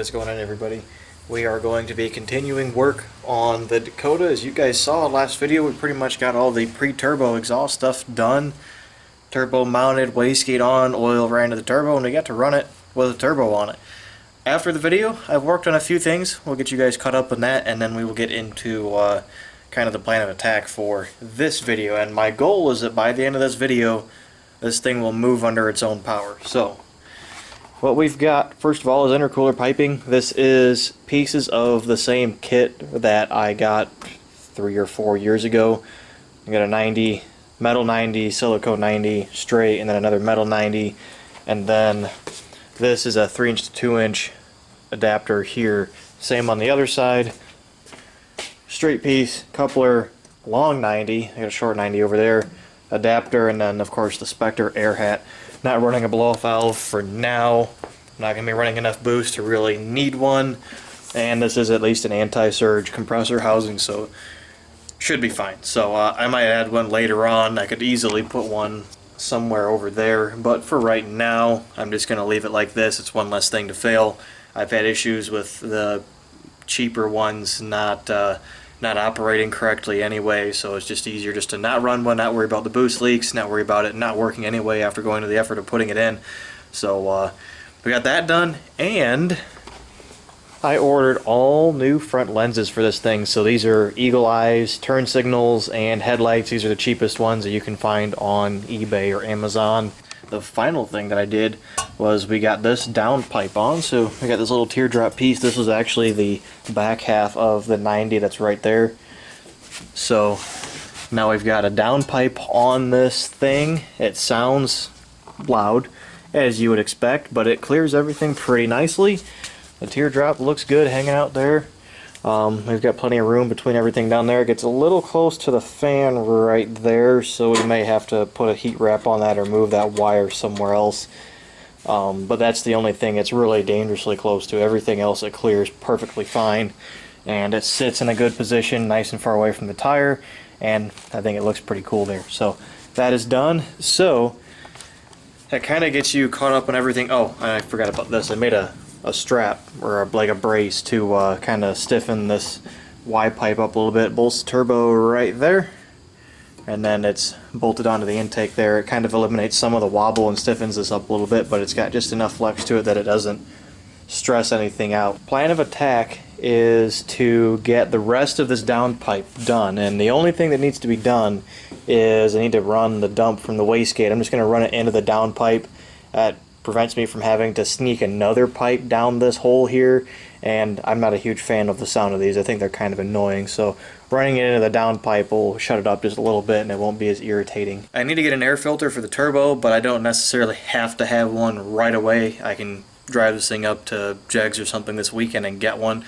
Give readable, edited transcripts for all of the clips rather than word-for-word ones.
What's going on, everybody? We are going to be continuing work on the Dakota. As you guys saw last video, we pretty much got all the pre-turbo exhaust stuff done. Turbo mounted, wastegate on, oil ran to the turbo, and we got to run it with a turbo on it. After the video, I've worked on a few things. We'll get you guys caught up on that, and then we will get into kind of the plan of attack for this video. And my goal is that by the end of this video, this thing will move under its own power. So what we've got, first of all, is intercooler piping. This is pieces of the same kit that I got 3 or 4 years ago. I got a 90, metal 90, silicone 90, straight, and then another metal 90. And then this is a 3" to 2" adapter here. Same on the other side. Straight piece, coupler, long 90. I got a short 90 over there. Adapter, and then of course the Spectre air hat. Not running a blow-off valve for now. I'm not going to be running enough boost to really need one. And this is at least an anti-surge compressor housing, so should be fine. So I might add one later on. I could easily put one somewhere over there, but for right now I'm just going to leave it like this. It's one less thing to fail. I've had issues with the cheaper ones not operating correctly anyway, so it's just easier just to not run one, not worry about the boost leaks, not worry about it not working anyway after going to the effort of putting it in. So we got that done, and I ordered all new front lenses for this thing. So these are eagle eyes, turn signals, and headlights. These are the cheapest ones that you can find on eBay or Amazon. The final thing that I did was we got this downpipe on. So we got this little teardrop piece. This was actually the back half of the 90 that's right there. So now we've got a downpipe on this thing. It sounds loud, as you would expect, but it clears everything pretty nicely. The teardrop looks good hanging out there. We've got plenty of room between everything down there. It gets a little close to the fan right there, so we may have to put a heat wrap on that or move that wire somewhere else. But that's the only thing it's really dangerously close to. Everything else it clears perfectly fine, and it sits in a good position, nice and far away from the tire, and I think it looks pretty cool there. So that is done. So that kind of gets you caught up on everything. Oh, I forgot about this. I made a strap or like a brace to kind of stiffen this Y pipe up a little bit. Bolts the turbo right there, and then it's bolted onto the intake there. It kind of eliminates some of the wobble and stiffens this up a little bit, but it's got just enough flex to it that it doesn't stress anything out. Plan of attack is to get the rest of this downpipe done, and the only thing that needs to be done is I need to run the dump from the wastegate. I'm just going to run it into the downpipe. That prevents me from having to sneak another pipe down this hole here, and I'm not a huge fan of the sound of these. I think they're kind of annoying, so running it into the downpipe will shut it up just a little bit and it won't be as irritating. I need to get an air filter for the turbo, but I don't necessarily have to have one right away. I can drive this thing up to Jegs or something this weekend and get one.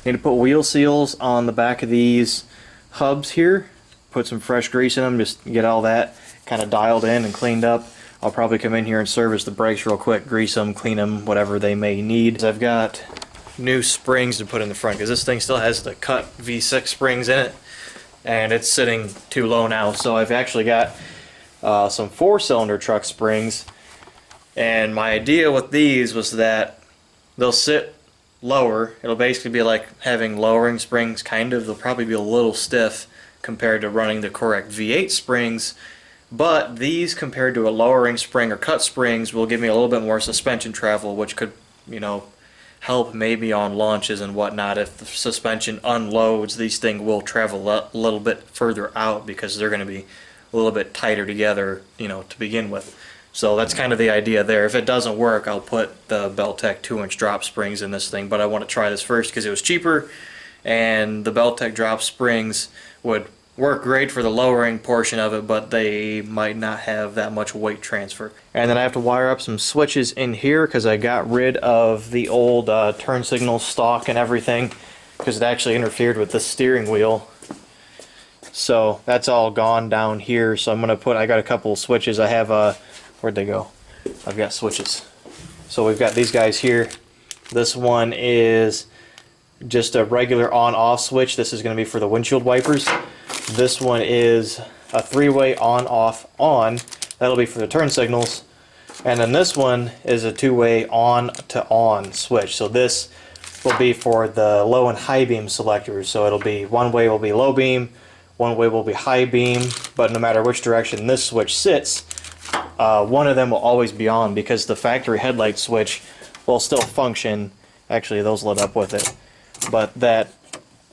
Need to put wheel seals on the back of these hubs here, put some fresh grease in them, just get all that kind of dialed in and cleaned up. I'll probably come in here and service the brakes real quick, grease them, clean them, whatever they may need. I've got new springs to put in the front because this thing still has the cut V6 springs in it, and it's sitting too low now. So I've actually got some 4-cylinder truck springs, and my idea with these was that they'll sit lower. It'll basically be like having lowering springs, kind of. They'll probably be a little stiff compared to running the correct V8 springs. But these, compared to a lowering spring or cut springs, will give me a little bit more suspension travel, which could, you know, help maybe on launches and whatnot. If the suspension unloads, these things will travel a little bit further out because they're going to be a little bit tighter together, you know, to begin with. So that's kind of the idea there. If it doesn't work, I'll put the Beltec 2" drop springs in this thing, but I want to try this first because it was cheaper, and the Beltec drop springs would work great for the lowering portion of it, but they might not have that much weight transfer. And then I have to wire up some switches in here because I got rid of the old turn signal stock and everything because it actually interfered with the steering wheel. So that's all gone down here. So I'm going to put, I got a couple of switches. I have where'd they go? I've got switches. So we've got these guys here. This one is just a regular on-off switch. This is going to be for the windshield wipers. This one is a 3-way on-off on. That'll be for the turn signals. And then this one is a 2-way on to on switch. So this will be for the low and high beam selectors. So it'll be one way will be low beam, one way will be high beam, but no matter which direction this switch sits, one of them will always be on because the factory headlight switch will still function. Actually, those lit up with it, but that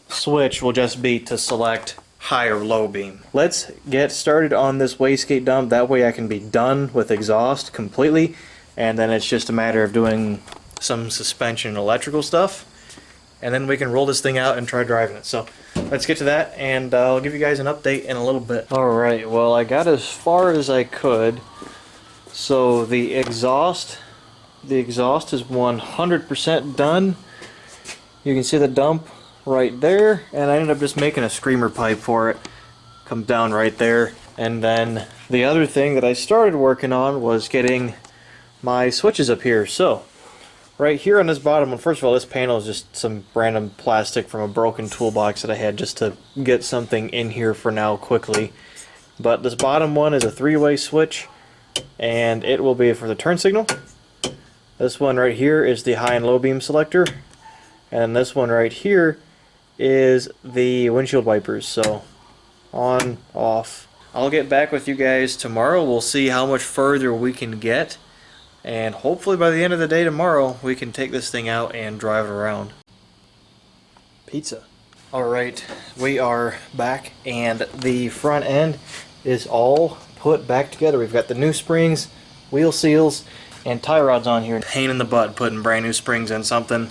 switch will just be to select high or low beam. Let's get started on this wastegate dump. That way I can be done with exhaust completely, and then it's just a matter of doing some suspension and electrical stuff, and then we can roll this thing out and try driving it. So let's get to that, and I'll give you guys an update in a little bit. Alright, well, I got as far as I could. So the exhaust is 100% done. You can see the dump right there, and I ended up just making a screamer pipe for it. Comes down right there. And then the other thing that I started working on was getting my switches up here. So right here on this bottom one, first of all, this panel is just some random plastic from a broken toolbox that I had just to get something in here for now quickly. But this bottom one is a 3-way switch, and it will be for the turn signal. This one right here is the high and low beam selector, and this one right here is the windshield wipers. So on, off. I'll get back with you guys tomorrow. We'll see how much further we can get, and hopefully by the end of the day tomorrow we can take this thing out and drive it around. Pizza. Alright, we are back, and the front end is all put back together. We've got the new springs, wheel seals, and tie rods on here. Pain in the butt putting brand new springs in something.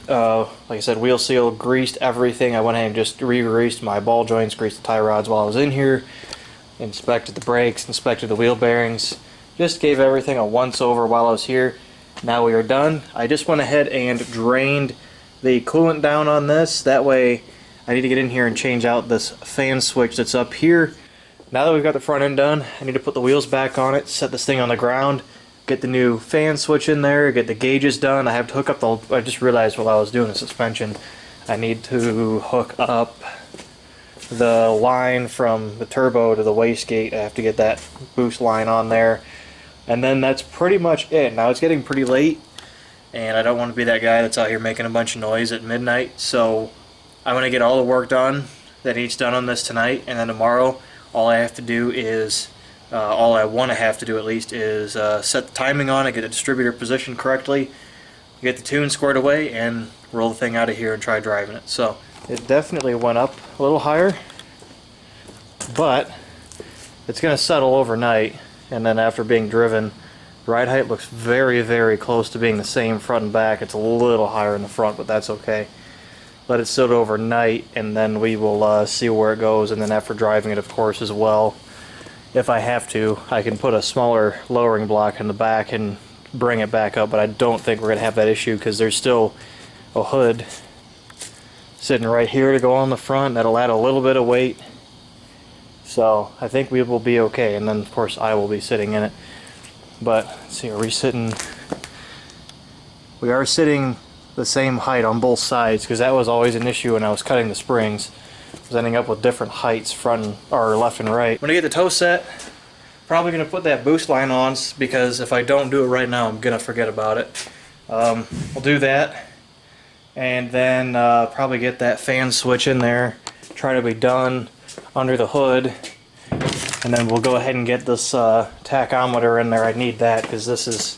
Like I said, wheel seal, greased everything. I went ahead and just re-greased my ball joints, greased the tie rods while I was in here, inspected the brakes, inspected the wheel bearings, just gave everything a once over while I was here. Now we are done. I just went ahead and drained the coolant down on this. That way I need to get in here and change out this fan switch that's up here. Now that we've got the front end done, I need to put the wheels back on it, set this thing on the ground, get the new fan switch in there, get the gauges done. I have to hook up the, I just realized while I was doing the suspension, I need to hook up the line from the turbo to the wastegate. I have to get that boost line on there. And then that's pretty much it. Now it's getting pretty late, and I don't want to be that guy that's out here making a bunch of noise at midnight. So I'm going to get all the work done that needs done on this tonight, and then tomorrow all I have to do is all I want to have to do at least is set the timing on it, get the distributor positioned correctly, get the tune squared away, and roll the thing out of here and try driving it. So it definitely went up a little higher, but it's going to settle overnight, and then after being driven, ride height looks very, very close to being the same front and back. It's a little higher in the front, but that's okay. Let it sit overnight, and then we will see where it goes, and then after driving it, of course, as well, if I have to, I can put a smaller lowering block in the back and bring it back up, but I don't think we're going to have that issue because there's still a hood sitting right here to go on the front. That'll add a little bit of weight. So I think we will be okay, and then of course I will be sitting in it. But let's see, we are sitting the same height on both sides, because that was always an issue when I was cutting the springs. I was ending up with different heights front or left and right. When I get the tow set, probably going to put that boost line on, because if I don't do it right now, I'm going to forget about it. I'll do that, and then probably get that fan switch in there, try to be done under the hood, and then we'll go ahead and get this tachometer in there. I need that because this is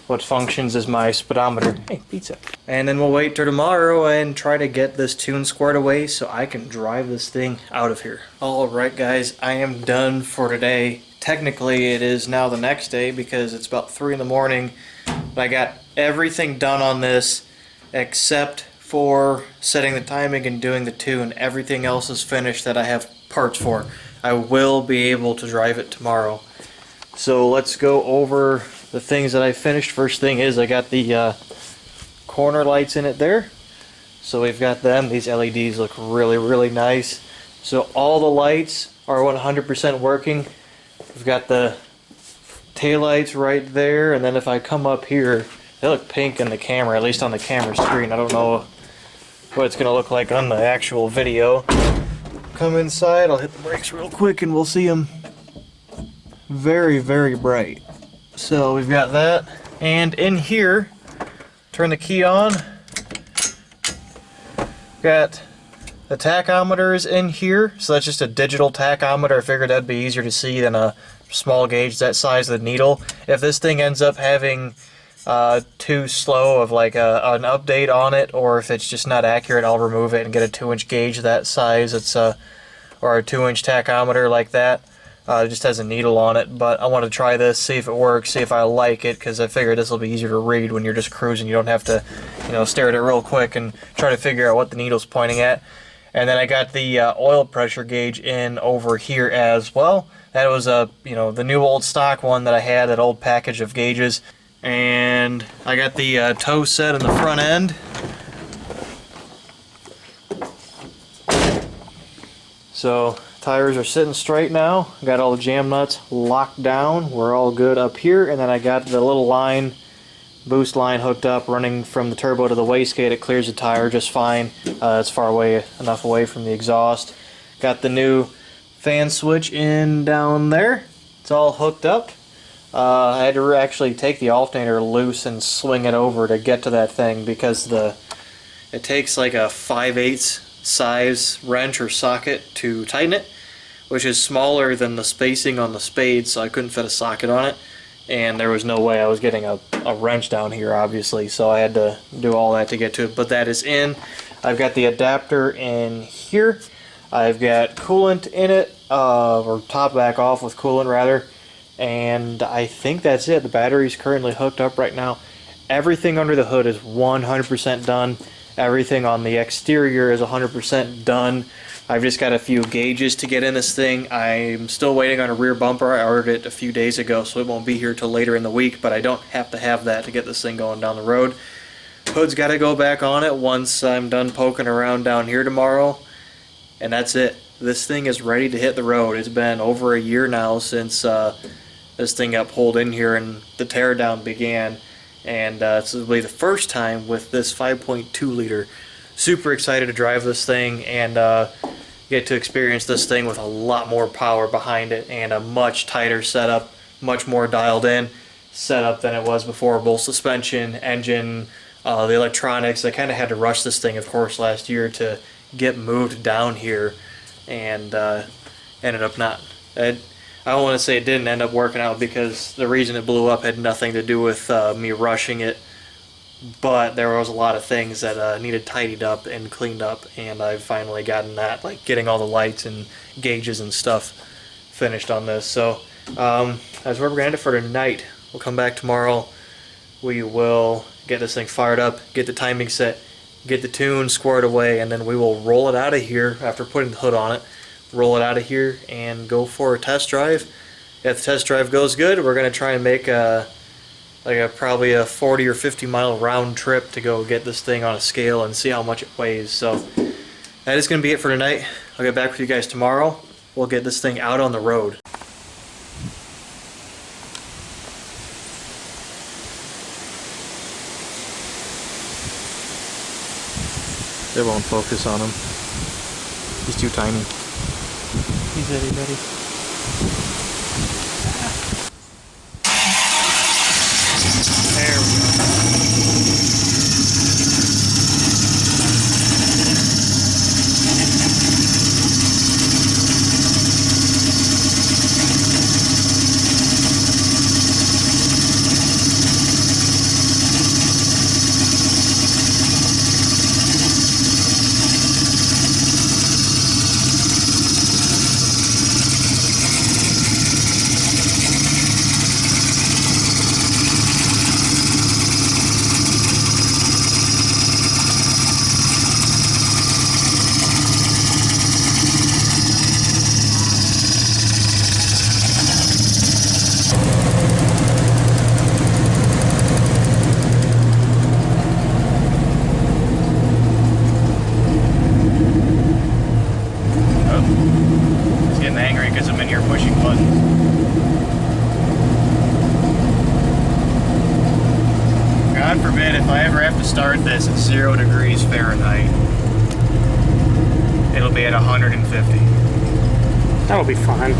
what functions as my speedometer. Hey, pizza. And then we'll wait till tomorrow and try to get this tune squared away so I can drive this thing out of here. Alright guys, I am done for today. Technically it is now the next day because it's about 3 in the morning. But I got everything done on this except for setting the timing and doing the tune. Everything else is finished that I have parts for. I will be able to drive it tomorrow. So let's go over the things that I finished. First thing is I got the corner lights in it there. So we've got them. These LEDs look really, really nice. So all the lights are 100% working. We've got the taillights right there, and then if I come up here, they look pink in the camera, at least on the camera screen. I don't know what it's going to look like on the actual video. Come inside, I'll hit the brakes real quick and we'll see them very, very bright. So we've got that, and in here, turn the key on, Got the tachometer is in here, so that's just a digital tachometer. I figured that'd be easier to see than a small gauge that size of the needle. If this thing ends up having too slow of like an update on it, or if it's just not accurate, I'll remove it and get a 2-inch gauge that size. It's or a 2-inch tachometer like that. It just has a needle on it, but I want to try this, see if it works, see if I like it, because I figure this will be easier to read when you're just cruising. You don't have to, stare at it real quick and try to figure out what the needle's pointing at. And then I got the oil pressure gauge in over here as well. That was the new old stock one that I had, that old package of gauges. And I got the toe set in the front end. So tires are sitting straight now. Got all the jam nuts locked down. We're all good up here. And then I got the little boost line hooked up, running from the turbo to the wastegate. It clears the tire just fine. It's far enough away from the exhaust. Got the new fan switch in down there. It's all hooked up. I had to actually take the alternator loose and swing it over to get to that thing, because it takes like a 5/8 size wrench or socket to tighten it, which is smaller than the spacing on the spade, so I couldn't fit a socket on it, and there was no way I was getting a wrench down here, obviously, so I had to do all that to get to it. But that is in. I've got the adapter in here. I've got coolant in it, or top back off with coolant rather, and I think that's it. The battery's currently hooked up right now. Everything under the hood is 100% done. Everything on the exterior is 100% done. I've just got a few gauges to get in this thing. I'm still waiting on a rear bumper. I ordered it a few days ago, so it won't be here till later in the week, but I don't have to have that to get this thing going down the road. Hood's got to go back on it once I'm done poking around down here tomorrow, and that's it. This thing is ready to hit the road. It's been over a year now since this thing got pulled in here and the teardown began. And this will be the first time with this 5.2 liter. Super excited to drive this thing and get to experience this thing with a lot more power behind it and a much tighter setup, much more dialed in setup than it was before. Both suspension, engine, the electronics. I kind of had to rush this thing, of course, last year to get moved down here, and ended up not. I don't want to say it didn't end up working out, because the reason it blew up had nothing to do with me rushing it, but there was a lot of things that needed tidied up and cleaned up, and I've finally gotten that, like getting all the lights and gauges and stuff finished on this. So that's where we're going to end it for tonight. We'll come back tomorrow. We will get this thing fired up, get the timing set, get the tune squared away, and then we will roll it out of here after putting the hood on it. Roll it out of here and go for a test drive. If the test drive goes good, we're going to try and make probably a 40 or 50 mile round trip to go get this thing on a scale and see how much it weighs. So that is going to be it for tonight. I'll get back with you guys tomorrow. We'll get this thing out on the road. It won't focus on him. He's too tiny. He's itty bitty. There we go. God forbid if I ever have to start this at 0 degrees Fahrenheit, it'll be at 150. That'll be fine.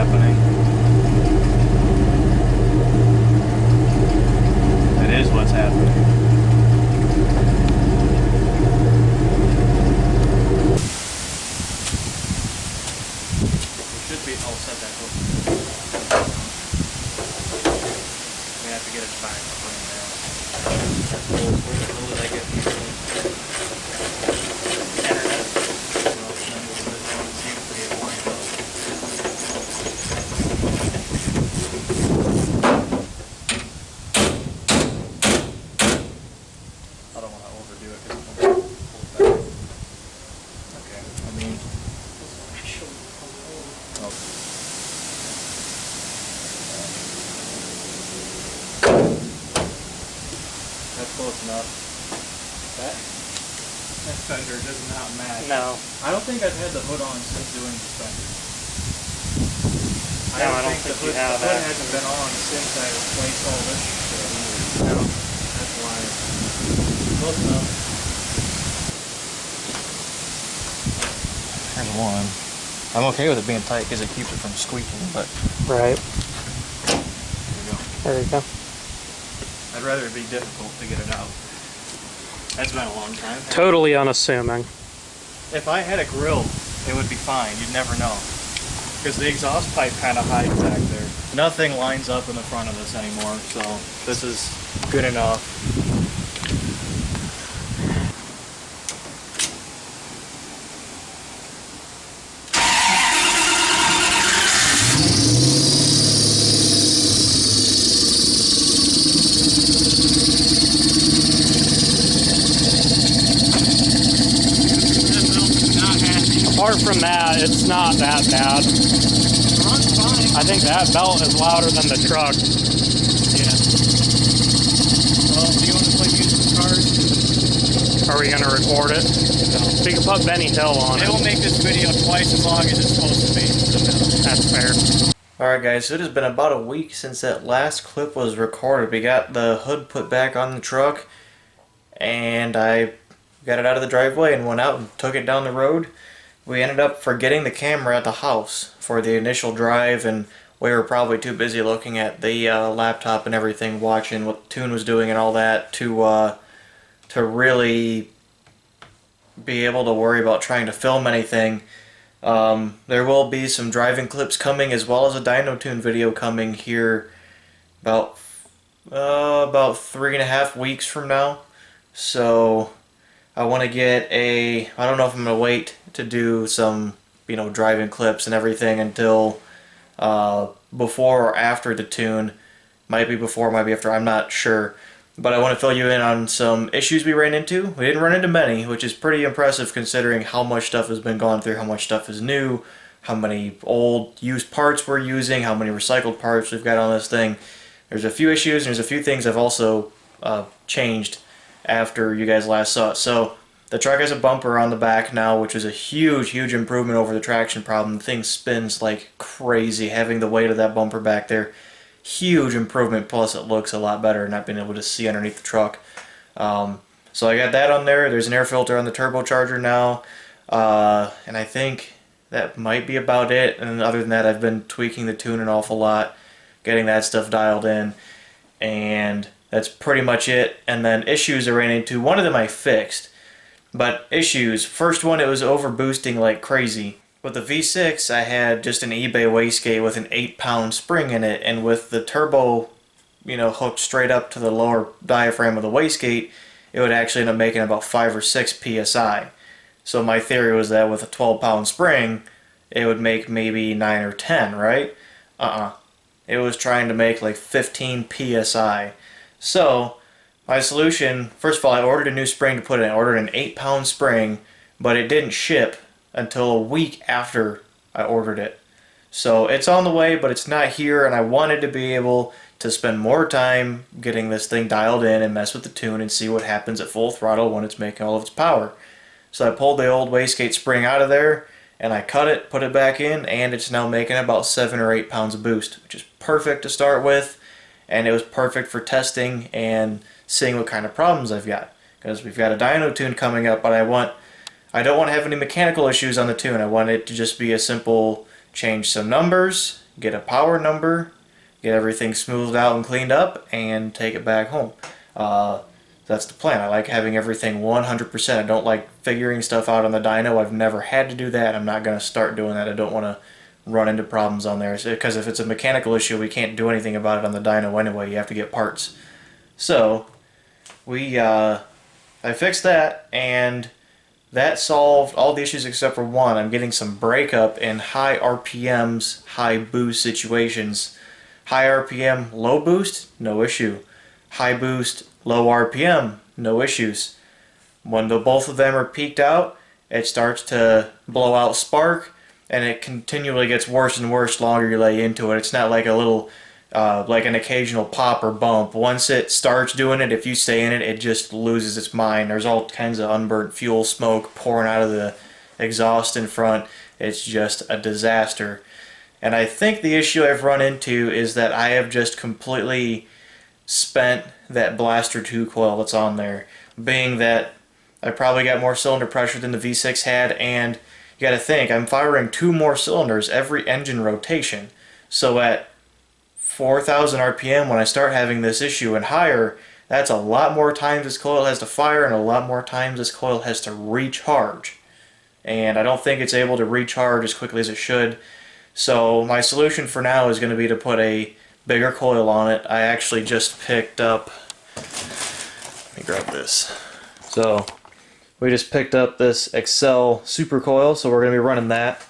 happening. It is what's happening. We should be, I'll set that hook. We have to get it back up in there. Will I get internet? Well, then we'll sit down and see if we get lined up. I don't want to overdo it because I'm going to pull it back. Okay, I mean, oh. That's close enough. That fender does not match. No. I don't think I've had the hood on since doing the fender. No, I don't think you have the hood that. hasn't been on since I replaced all this shit either. No. That's why. Close enough. There's one. I'm okay with it being tight because it keeps it from squeaking, but Right. there you go. There you go. I'd rather it be difficult to get it out. That's been a long time. Totally unassuming. If I had a grill, it would be fine. You'd never know. Because the exhaust pipe kind of hides back there. Nothing lines up in the front of this anymore, so this is good enough. Apart from that, it's not that bad. It runs fine. I think that belt is louder than the truck. Yeah. Well, do you want to play music cards? Are we going to record it? No. We can put Benny Hill on It it. will make this video twice as long as it's supposed to be. So no. That's fair. Alright guys, so it has been about a week since that last clip was recorded. We got the hood put back on the truck and I got it out of the driveway and went out and took it down the road. We ended up forgetting the camera at the house for the initial drive, and we were probably too busy looking at the laptop and everything, watching what the tune was doing and all that to really be able to worry about trying to film anything. There will be some driving clips coming as well as a dyno tune video coming here about 3.5 weeks from now. So I want to get I don't know if I'm going to wait to do some, driving clips and everything until before or after the tune. Might be before, might be after, I'm not sure. But I want to fill you in on some issues we ran into. We didn't run into many, which is pretty impressive considering how much stuff has been gone through, how much stuff is new, how many old used parts we're using, how many recycled parts we've got on this thing. There's a few issues, and there's a few things I've also changed after you guys last saw it. So the truck has a bumper on the back now, which is a huge, huge improvement over the traction problem. The thing spins like crazy, having the weight of that bumper back there. Huge improvement, plus it looks a lot better, not being able to see underneath the truck. So I got that on there. There's an air filter on the turbocharger now, and I think that might be about it. And other than that, I've been tweaking the tune an awful lot, getting that stuff dialed in, and that's pretty much it. And then issues I ran into, one of them I fixed, but issues, first one, it was over boosting like crazy. With the V6, I had just an eBay wastegate with an 8-pound spring in it, and with the turbo, hooked straight up to the lower diaphragm of the wastegate, it would actually end up making about 5 or 6 psi. So my theory was that with a 12-pound spring, it would make maybe 9 or 10, right? It was trying to make like 15 psi. So my solution, first of all, I ordered a new spring to put in. I ordered an 8-pound spring, but it didn't ship until a week after I ordered it. So it's on the way, but it's not here, and I wanted to be able to spend more time getting this thing dialed in and mess with the tune and see what happens at full throttle when it's making all of its power. So I pulled the old wastegate spring out of there, and I cut it, put it back in, and it's now making about 7 or 8 pounds of boost, which is perfect to start with, and it was perfect for testing and seeing what kind of problems I've got. Because we've got a dyno tune coming up, but I don't want to have any mechanical issues on the tune. I want it to just be a simple change some numbers, get a power number, get everything smoothed out and cleaned up, and take it back home. That's the plan. I like having everything 100%. I don't like figuring stuff out on the dyno. I've never had to do that. I'm not going to start doing that. I don't want to run into problems on there. Because if it's a mechanical issue, we can't do anything about it on the dyno anyway. You have to get parts. So, I fixed that, and that solved all the issues except for one. I'm getting some breakup in high RPMs, high boost situations. High RPM, low boost, no issue. High boost, low RPM, no issues. When both of them are peaked out, it starts to blow out spark, and it continually gets worse and worse the longer you lay into it. It's not like a little, like an occasional pop or bump. Once it starts doing it, if you stay in it, it just loses its mind. There's all kinds of unburnt fuel smoke pouring out of the exhaust in front. It's just a disaster. And I think the issue I've run into is that I have just completely spent that Blaster 2 coil that's on there. Being that I probably got more cylinder pressure than the V6 had, and you gotta think, I'm firing 2 more cylinders every engine rotation. So at 4,000 RPM, when I start having this issue and higher, that's a lot more times this coil has to fire and a lot more times this coil has to recharge. And I don't think it's able to recharge as quickly as it should. So my solution for now is going to be to put a bigger coil on it. I actually just picked up, let me grab this. So we just picked up this Excel Super Coil, so we're going to be running that.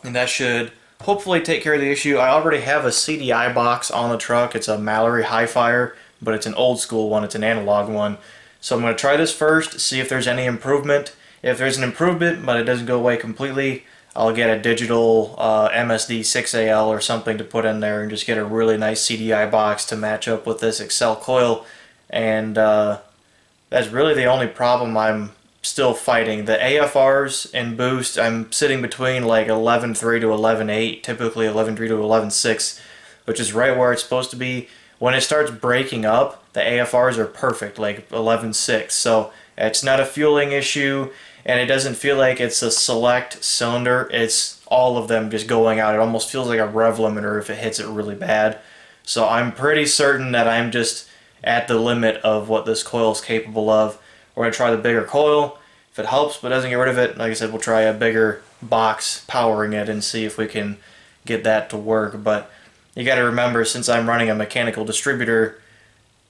And that should hopefully take care of the issue. I already have a CDI box on the truck. It's a Mallory Hi-Fire, but it's an old school one. It's an analog one. So I'm going to try this first, see if there's any improvement. If there's an improvement, but it doesn't go away completely, I'll get a digital MSD 6AL or something to put in there and just get a really nice CDI box to match up with this Excel coil. And that's really the only problem I'm still fighting. The AFRs and boost, I'm sitting between like 11.3 to 11.8, typically 11.3 to 11.6, which is right where it's supposed to be. When it starts breaking up, the AFRs are perfect, like 11.6. So it's not a fueling issue, and it doesn't feel like it's a select cylinder. It's all of them just going out. It almost feels like a rev limiter if it hits it really bad. So I'm pretty certain that I'm just at the limit of what this coil is capable of. We're going to try the bigger coil. If it helps but doesn't get rid of it, like I said, we'll try a bigger box powering it and see if we can get that to work. But you got to remember, since I'm running a mechanical distributor,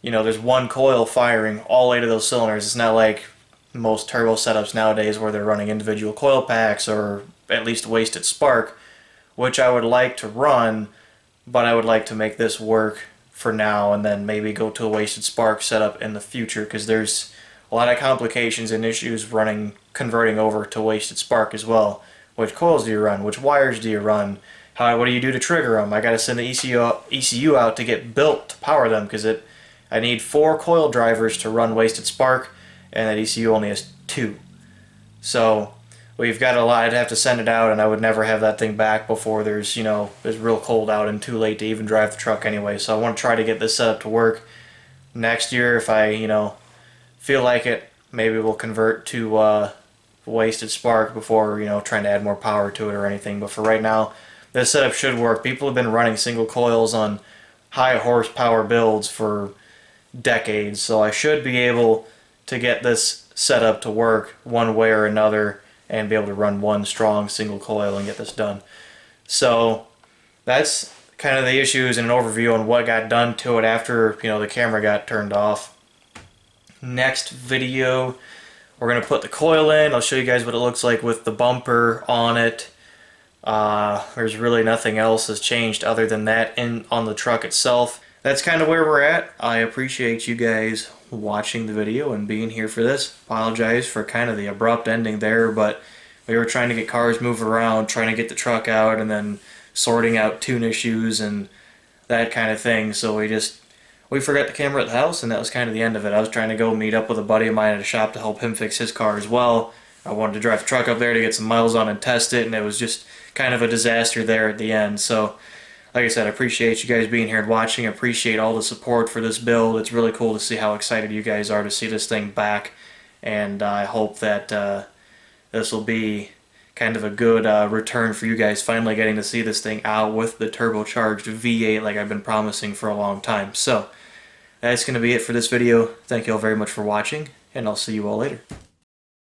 you know, there's one coil firing all 8 of those cylinders. It's not like most turbo setups nowadays where they're running individual coil packs or at least wasted spark, which I would like to run, but I would like to make this work for now and then maybe go to a wasted spark setup in the future, because there's a lot of complications and issues converting over to wasted spark as well. Which coils do you run? Which wires do you run? What do you do to trigger them? I got to send the ECU out to get built to power them, because I need 4 coil drivers to run wasted spark, and that ECU only has 2. So we've got a lot. I'd have to send it out, and I would never have that thing back before there's real cold out and too late to even drive the truck anyway. So I want to try to get this set up to work. Next year, if I feel like it, maybe we'll convert to wasted spark before trying to add more power to it or anything. But for right now, this setup should work. People have been running single coils on high horsepower builds for decades, so I should be able to get this setup to work one way or another and be able to run one strong single coil and get this done. So that's kind of the issues and an overview on what got done to it after the camera got turned off. Next video, we're going to put the coil in. I'll show you guys what it looks like with the bumper on it. There's really nothing else has changed other than that on the truck itself. That's kind of where we're at. I appreciate you guys watching the video and being here for this. Apologize for kind of the abrupt ending there, but we were trying to get cars moved around, trying to get the truck out, and then sorting out tune issues and that kind of thing. So we forgot the camera at the house, and that was kind of the end of it. I was trying to go meet up with a buddy of mine at a shop to help him fix his car as well. I wanted to drive the truck up there to get some miles on and test it, and it was just kind of a disaster there at the end. So like I said, I appreciate you guys being here and watching. I appreciate all the support for this build. It's really cool to see how excited you guys are to see this thing back, and I hope that this will be kind of a good return for you guys finally getting to see this thing out with the turbocharged V8 like I've been promising for a long time. So that's going to be it for this video. Thank you all very much for watching, and I'll see you all later.